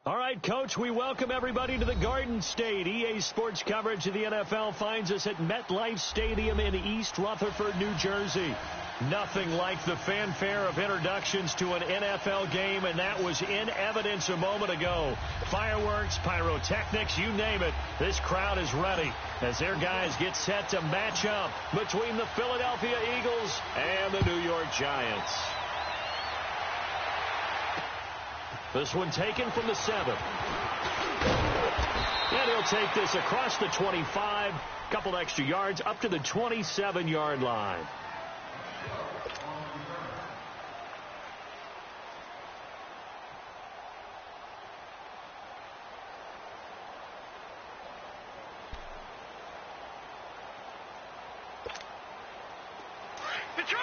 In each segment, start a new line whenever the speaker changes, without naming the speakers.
All right, Coach, we welcome everybody to the Garden State. EA Sports coverage of the NFL finds us at MetLife Stadium in East Rutherford, New Jersey. Nothing like the fanfare of introductions to an NFL game, and that was in evidence a moment ago. Fireworks, pyrotechnics, you name it. This crowd is ready as their guys get set to match up between the Philadelphia Eagles and the New York Giants. This one taken from the 7. And he'll take this across the 25, couple extra yards up to the 27-yard line.
Detroit!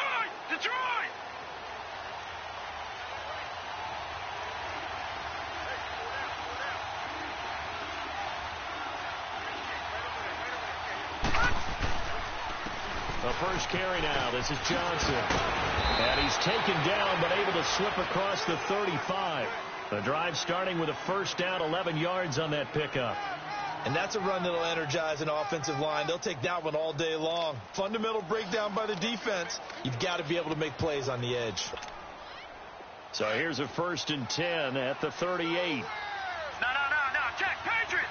The first carry now. This is Johnson. And he's taken down but able to slip across the 35. The drive starting with a first down, 11 yards on that pickup.
And that's a run that'll energize an offensive line. They'll take that one all day long. Fundamental breakdown by the defense. You've got to be able to make plays on the edge.
So here's a 1st and 10 at the 38.
No. Check. Patriot!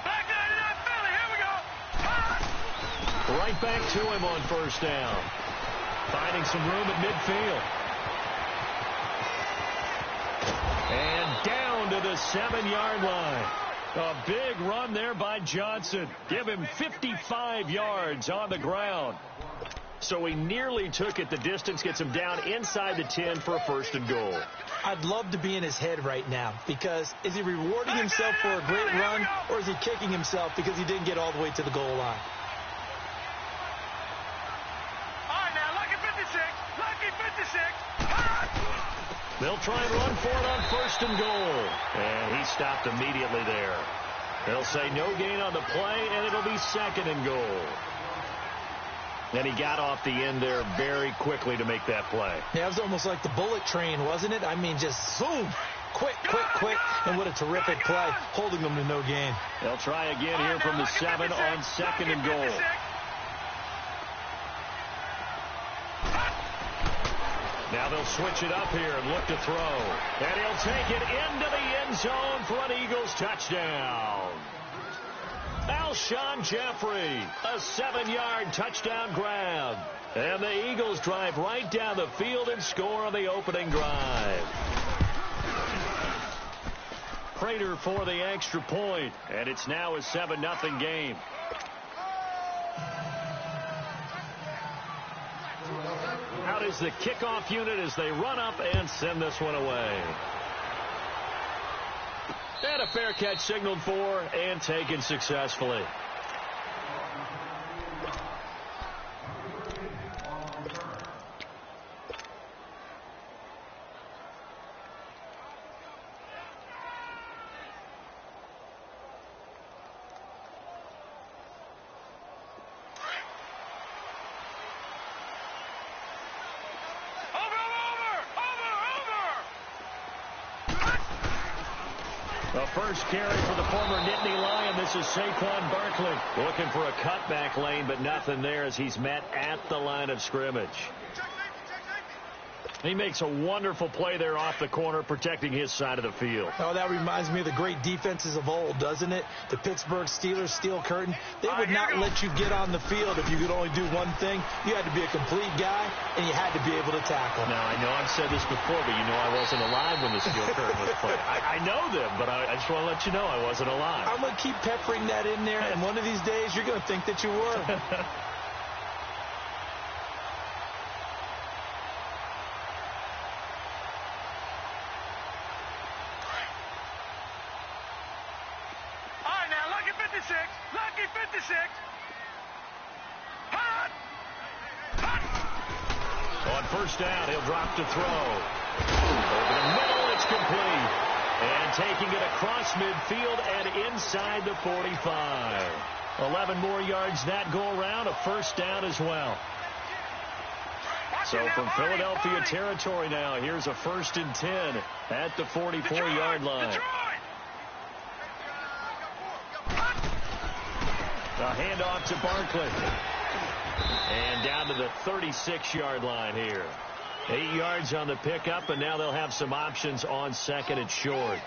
Back out of that Philly. Here we go.
Right back to him on first down. Finding some room at midfield. And down to the 7-yard line. A big run there by Johnson. Give him 55 yards on the ground. So he nearly took it the distance, gets him down inside the 10 for a 1st and goal.
I'd love to be in his head right now, because is he rewarding himself for a great run, or is he kicking himself because he didn't get all the way to the goal line?
All right, now, lucky 56.
They'll try and run for it on 1st and goal. And he stopped immediately there. They'll say no gain on the play, and it'll be 2nd and goal. And he got off the end there very quickly to make that play.
Yeah, it was almost like the bullet train, wasn't it? I mean, just zoom. Quick. And what a terrific play, holding them to no gain.
They'll try again here from the 7 on 2nd and goal. Now they'll switch it up here and look to throw. And he'll take it into the end zone for an Eagles touchdown. Alshon Jeffrey, a 7-yard touchdown grab. And the Eagles drive right down the field and score on the opening drive. Prater for the extra point, and it's now a 7-0 game. Out is the kickoff unit as they run up and send this one away. And a fair catch signaled for and taken successfully. The first carry for the former Nittany Lion. This is Saquon Barkley looking for a cutback lane, but nothing there as he's met at the line of scrimmage. He makes a wonderful play there off the corner, protecting his side of the field.
Oh, that reminds me of the great defenses of old, doesn't it? The Pittsburgh Steelers steel curtain. They would not let you get on the field if you could only do one thing. You had to be a complete guy, and you had to be able to tackle.
Now, I know I've said this before, but you know I wasn't alive when the steel curtain was played. I know them, but I just want to let you know I wasn't alive.
I'm going to keep peppering that in there, and one of these days you're going to think that you were.
Lucky 56. Hot.
On first down, he'll drop to throw. Over the middle, it's complete. And taking it across midfield and inside the 45. 11 more yards that go around, a first down as well. So from Philadelphia territory now, here's a 1st and 10 at the 44-yard line. The handoff to Barkley. And down to the 36-yard line here. 8 yards on the pickup, and now they'll have some options on 2nd and short.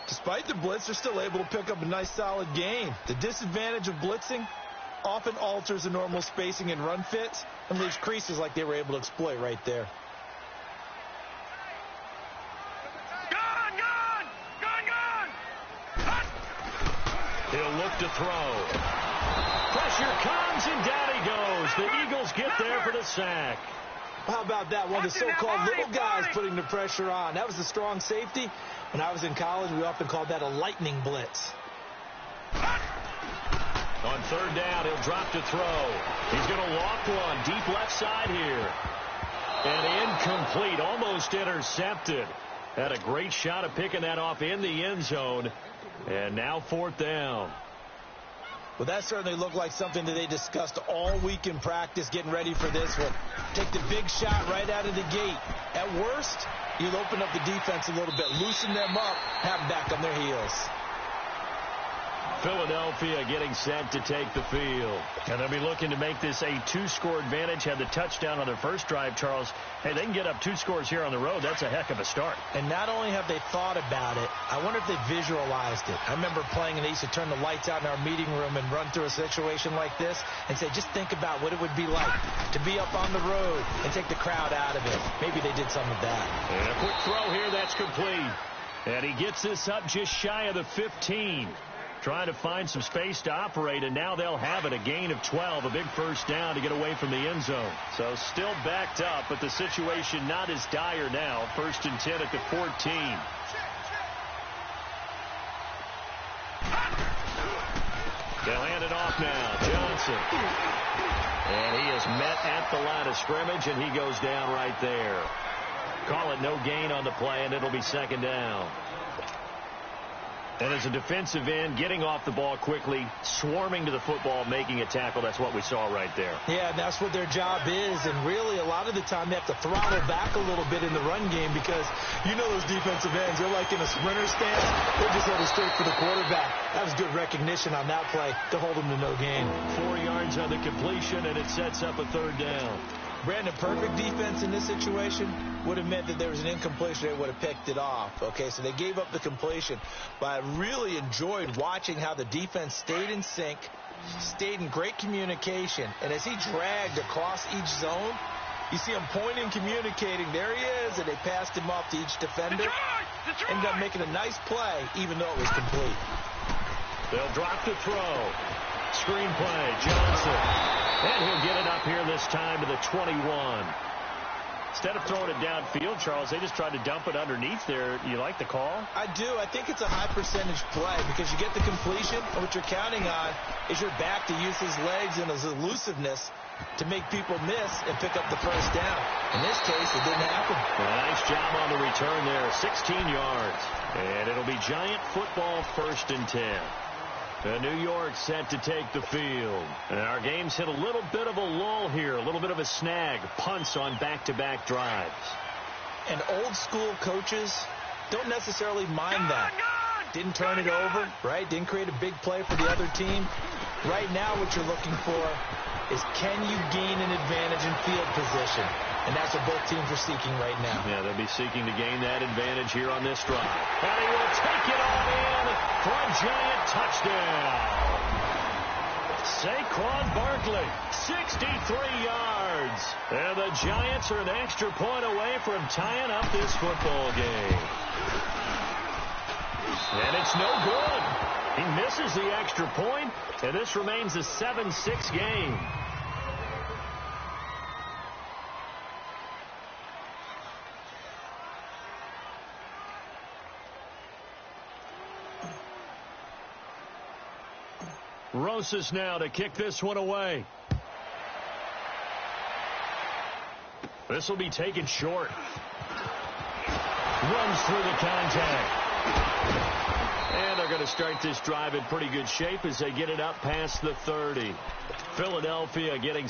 Despite the blitz, they're still able to pick up a nice, solid gain. The disadvantage of blitzing often alters the normal spacing and run fits and leaves creases like they were able to exploit right there.
He'll look to throw. Pressure comes, and down he goes. The Eagles get there for the sack.
How about that? One of the so-called little guys putting the pressure on. That was the strong safety. When I was in college, we often called that a lightning blitz.
On 3rd down, he'll drop to throw. He's going to loft one deep left side here. And incomplete, almost intercepted. Had a great shot of picking that off in the end zone. And now 4th down.
Well, that certainly looked like something that they discussed all week in practice, getting ready for this one. Take the big shot right out of the gate. At worst, you'll open up the defense a little bit, loosen them up, have them back on their heels.
Philadelphia getting set to take the field. And they'll be looking to make this a 2-score advantage. Had the touchdown on their first drive, Charles. Hey, they can get up 2 scores here on the road. That's a heck of a start.
And not only have they thought about it, I wonder if they visualized it. I remember playing, and they used to turn the lights out in our meeting room and run through a situation like this and say, just think about what it would be like to be up on the road and take the crowd out of it. Maybe they did some of that.
And a quick throw here, that's complete. And he gets this up just shy of the 15. Trying to find some space to operate, and now they'll have it. A gain of 12, a big 1st down to get away from the end zone. So still backed up, but the situation not as dire now. 1st and 10 at the 14. They'll hand it off now. Johnson. And he is met at the line of scrimmage, and he goes down right there. Call it no gain on the play, and it'll be 2nd down. And as a defensive end, getting off the ball quickly, swarming to the football, making a tackle, that's what we saw right there.
Yeah, and that's what their job is. And really, a lot of the time, they have to throttle back a little bit in the run game because you know those defensive ends, they're like in a sprinter stance. They're just headed straight for the quarterback. That was good recognition on that play to hold them to no gain.
4 yards on the completion, and it sets up a 3rd down.
Brandon, perfect defense in this situation would have meant that there was an incompletion. They would have picked it off. Okay, so they gave up the completion. But I really enjoyed watching how the defense stayed in sync, stayed in great communication. And as he dragged across each zone, you see him pointing, communicating. There he is, and they passed him off to each defender. Ended up making a nice play, even though it was complete.
They'll drop the throw. Screen play, Johnson. And he'll get it up here this time to the 21. Instead of throwing it downfield, Charles, they just tried to dump it underneath there. You like the call?
I do. I think it's a high percentage play because you get the completion, and what you're counting on is your back to use his legs and his elusiveness to make people miss and pick up the 1st down. In this case, it didn't happen.
Nice job on the return there, 16 yards. And it'll be Giant football 1st and 10. New York set to take the field. And our game's hit a little bit of a lull here, a little bit of a snag. Punts on back-to-back drives.
And old-school coaches don't necessarily mind that. Didn't turn it over, right? Didn't create a big play for the other team. Right now what you're looking for is can you gain an advantage in field position? And that's what both teams are seeking right now.
Yeah, they'll be seeking to gain that advantage here on this drive. And he will take it all in for a Giant touchdown. Saquon Barkley, 63 yards. And the Giants are an extra point away from tying up this football game. And it's no good. He misses the extra point, and this remains a 7-6 game. Rosas now to kick this one away. This will be taken short. Runs through the contact. And they're going to start this drive in pretty good shape as they get it up past the 30. Philadelphia getting